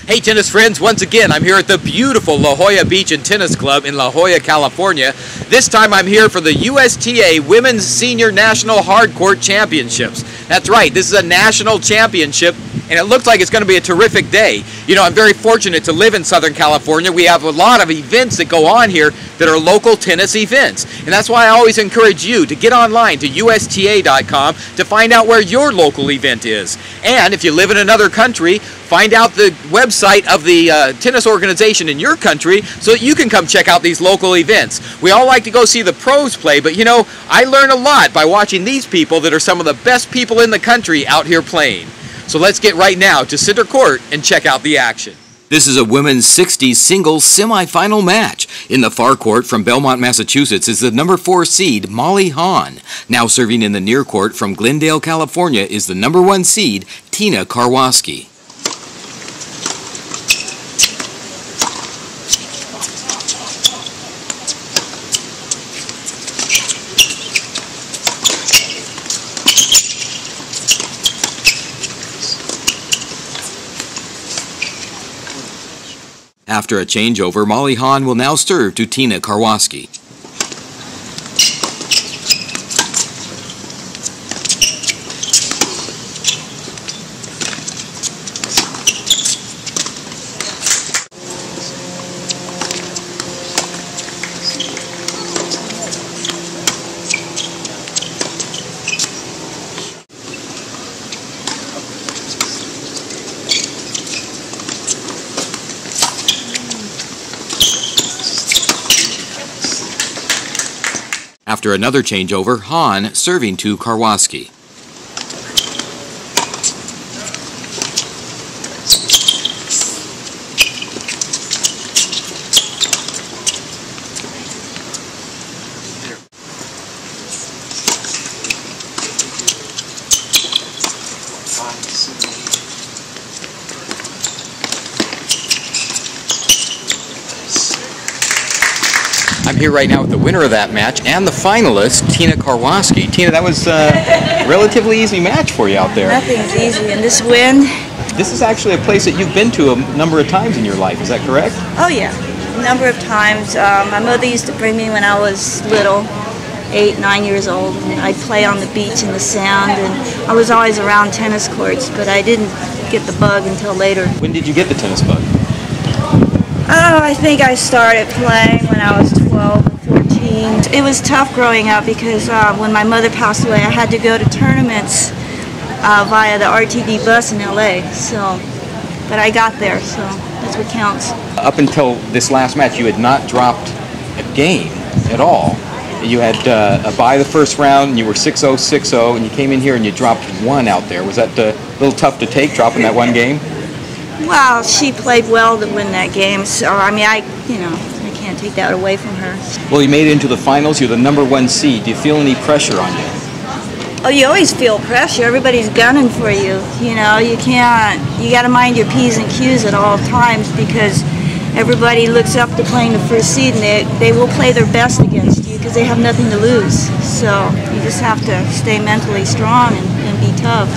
Hey tennis friends, once again I'm here at the beautiful La Jolla Beach and Tennis Club in La Jolla, California. This time I'm here for the USTA Women's Senior National Hardcourt Championships. That's right, this is a national championship and it looks like it's going to be a terrific day. You know, I'm very fortunate to live in Southern California. We have a lot of events that go on here that are local tennis events. And that's why I always encourage you to get online to USTA.com to find out where your local event is. And if you live in another country, find out the website of the tennis organization in your country so that you can come check out these local events. We all like to go see the pros play, but you know, I learn a lot by watching these people that are some of the best people in the country out here playing. So let's get right now to center court and check out the action. This is a women's 60s singles semifinal match. In the far court from Belmont, Massachusetts is the number 4 seed Molly Hahn. Now serving in the near court from Glendale, California is the number 1 seed Tina Karwoski. After a changeover, Molly Hahn will now serve to Tina Karwoski. After another changeover, Hahn serving to Karwoski. I'm here right now with the winner of that match and the finalist, Tina Karwoski. Tina, that was a relatively easy match for you out there. Nothing's easy in this win. This is actually a place that you've been to a number of times in your life, is that correct? Oh yeah, a number of times. My mother used to bring me when I was little, 8, 9 years old, and I'd play on the beach in the sand, and I was always around tennis courts, but I didn't get the bug until later. When did you get the tennis bug? Oh, I think I started playing when I was 12 or 14. It was tough growing up because when my mother passed away, I had to go to tournaments via the RTD bus in LA. But I got there, so that's what counts. Up until this last match, you had not dropped a game at all. You had a bye the first round, and you were 6-0, 6-0, and you came in here and you dropped one out there. Was that a little tough to take, dropping that one game? Well, she played well to win that game, so I mean, I can't take that away from her. Well, you made it into the finals. You're the number 1 seed. Do you feel any pressure on you? Oh, you always feel pressure. Everybody's gunning for you. You know, you got to mind your P's and Q's at all times because everybody looks up to playing the first seed, and they will play their best against you because they have nothing to lose. So you just have to stay mentally strong and be tough.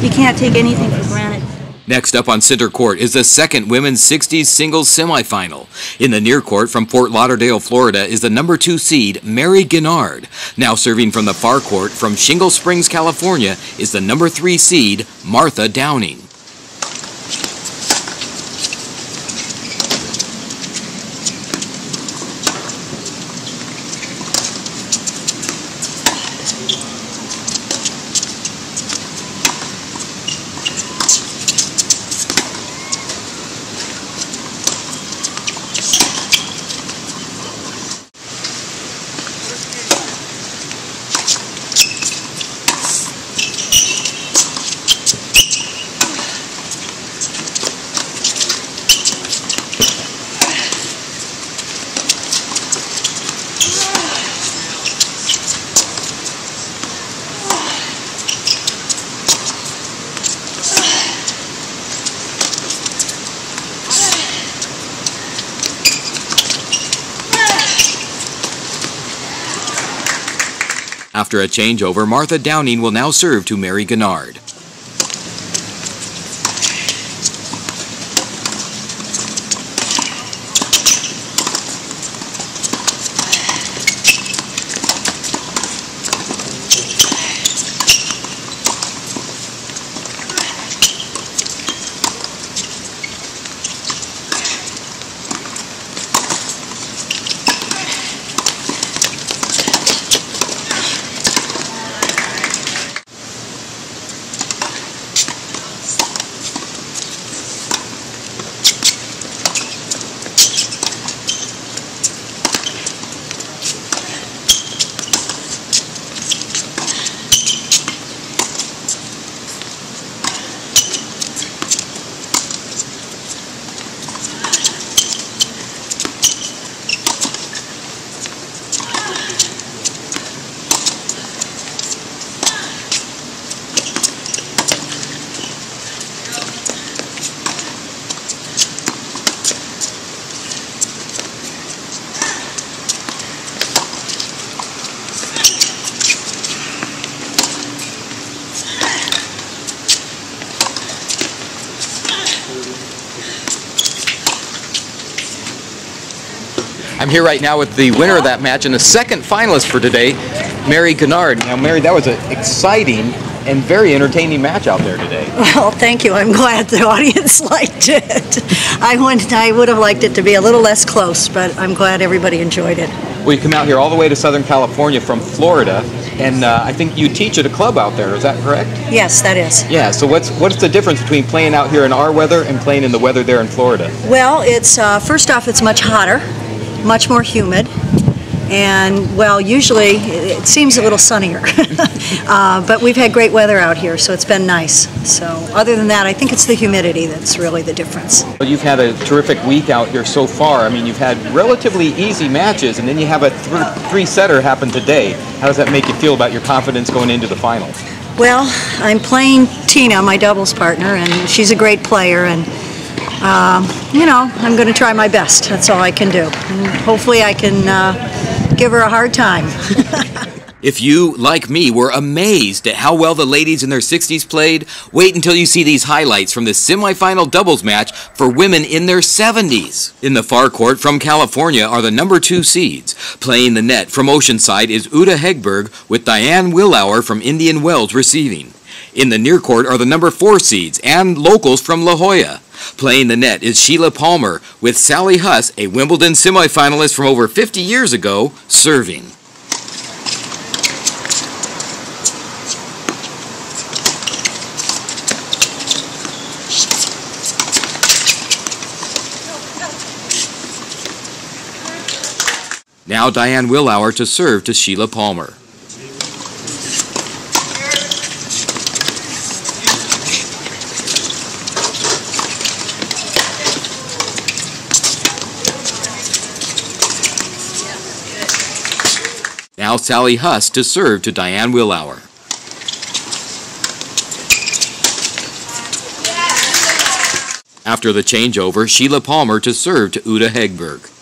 You can't take anything for granted. Next up on center court is the second women's 60s singles semifinal. In the near court from Fort Lauderdale, Florida is the number 2 seed Mary Guinard. Now serving from the far court from Shingle Springs, California is the number 3 seed Martha Downing. After a changeover, Martha Downing will now serve to Mary Guinard. I'm here right now with the winner of that match and the second finalist for today, Mary Gennard. Now, Mary, that was an exciting and very entertaining match out there today. Well, thank you. I'm glad the audience liked it. I would have liked it to be a little less close, but I'm glad everybody enjoyed it. Well, you come out here all the way to Southern California from Florida, and I think you teach at a club out there. Is that correct? Yes, that is. Yeah. So what's the difference between playing out here in our weather and playing in the weather there in Florida? Well, it's first off, it's much hotter, much more humid. And, well, usually it seems a little sunnier, but we've had great weather out here, so it's been nice. So other than that, I think it's the humidity that's really the difference. Well, you've had a terrific week out here so far. I mean, you've had relatively easy matches, and then you have a three-setter happen today. How does that make you feel about your confidence going into the finals? Well, I'm playing Tina, my doubles partner, and she's a great player, and you know, I'm going to try my best. That's all I can do. And hopefully I can give her a hard time. If you, like me, were amazed at how well the ladies in their 60s played, wait until you see these highlights from this semifinal doubles match for women in their 70s. In the far court from California are the number 2 seeds. Playing the net from Oceanside is Uta Hegberg with Diane Willauer from Indian Wells receiving. In the near court are the number 4 seeds and locals from La Jolla. Playing the net is Sheila Palmer with Sally Huss, a Wimbledon semifinalist from over 50 years ago, serving. Now Diane Willauer to serve to Sheila Palmer. Now Sally Huss to serve to Diane Willauer. After the changeover, Sheila Palmer to serve to Uta Hegberg.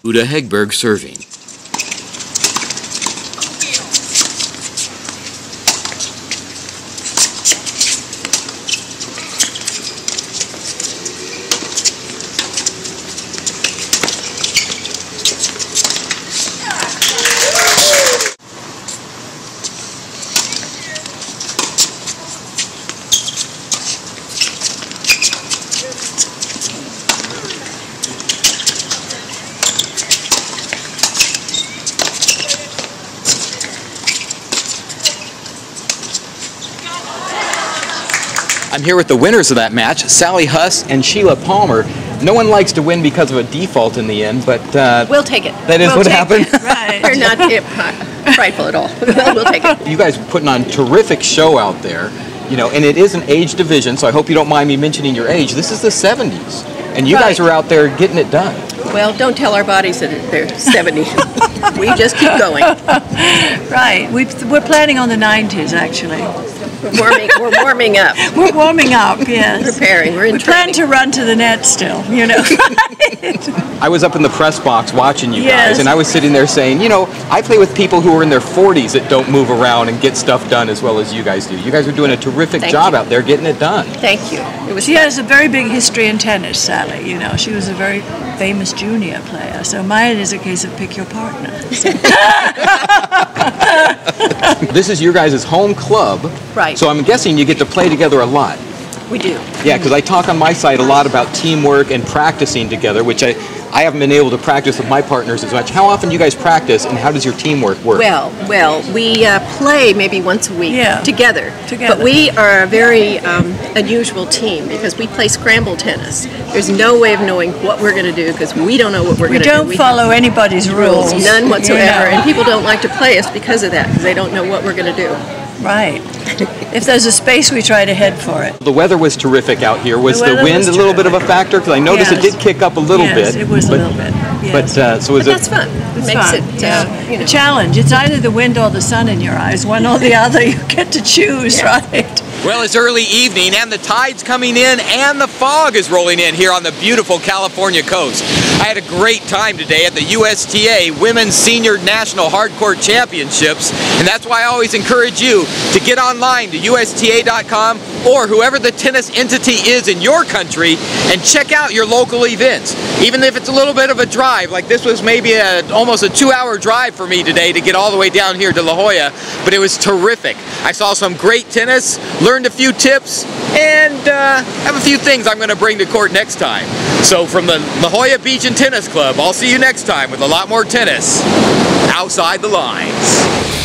Uta Hegberg serving. I'm here with the winners of that match, Sally Huss and Sheila Palmer. No one likes to win because of a default in the end, but we'll take it. That is what happened. Right. We're not prideful at all. We'll take it. You guys are putting on a terrific show out there, you know, and it is an age division, so I hope you don't mind me mentioning your age. This is the 70s, and you guys are out there getting it done. Well, don't tell our bodies that they're 70. We just keep going. Right. We're planning on the 90s, actually. We're warming up. We're warming up, yes. Preparing. We plan to run to the net still, you know. I was up in the press box watching you guys, and I was sitting there saying, you know, I play with people who are in their 40s that don't move around and get stuff done as well as you guys do. You guys are doing a terrific job out there getting it done. Thank you. She has a very big history in tennis, Sally. You know, she was a very famous junior player. So mine is a case of pick your partner. This is your guys' home club. Right. So I'm guessing you get to play together a lot. We do. Yeah, because I talk on my site a lot about teamwork and practicing together, which I haven't been able to practice with my partners as much. How often do you guys practice, and how does your teamwork work? Well, we play maybe once a week together. But we are a very unusual team because we play scramble tennis. There's no way of knowing what we're going to do because we don't know what we're going to do. We don't follow anybody's rules. None whatsoever. And people don't like to play us because of that because they don't know what we're going to do. Right. If there's a space, we try to head for it. The weather was terrific out here. Was the wind a little bit of a factor? Because I noticed it did kick up a little bit. Yes, it was a little bit. Yes. But that's fun. It makes it, you know. A challenge. It's either the wind or the sun in your eyes, one or the other. You get to choose, right? Well, it's early evening and the tide's coming in and the fog is rolling in here on the beautiful California coast. I had a great time today at the USTA Women's Senior National Hardcourt Championships, and that's why I always encourage you to get online to USTA.com or whoever the tennis entity is in your country and check out your local events. Even if it's a little bit of a drive, like this was maybe almost a 2-hour drive for me today to get all the way down here to La Jolla, but it was terrific. I saw some great tennis, learned a few tips, and have a few things I'm going to bring to court next time. So from the La Jolla Beach and Tennis Club, I'll see you next time with a lot more tennis outside the lines.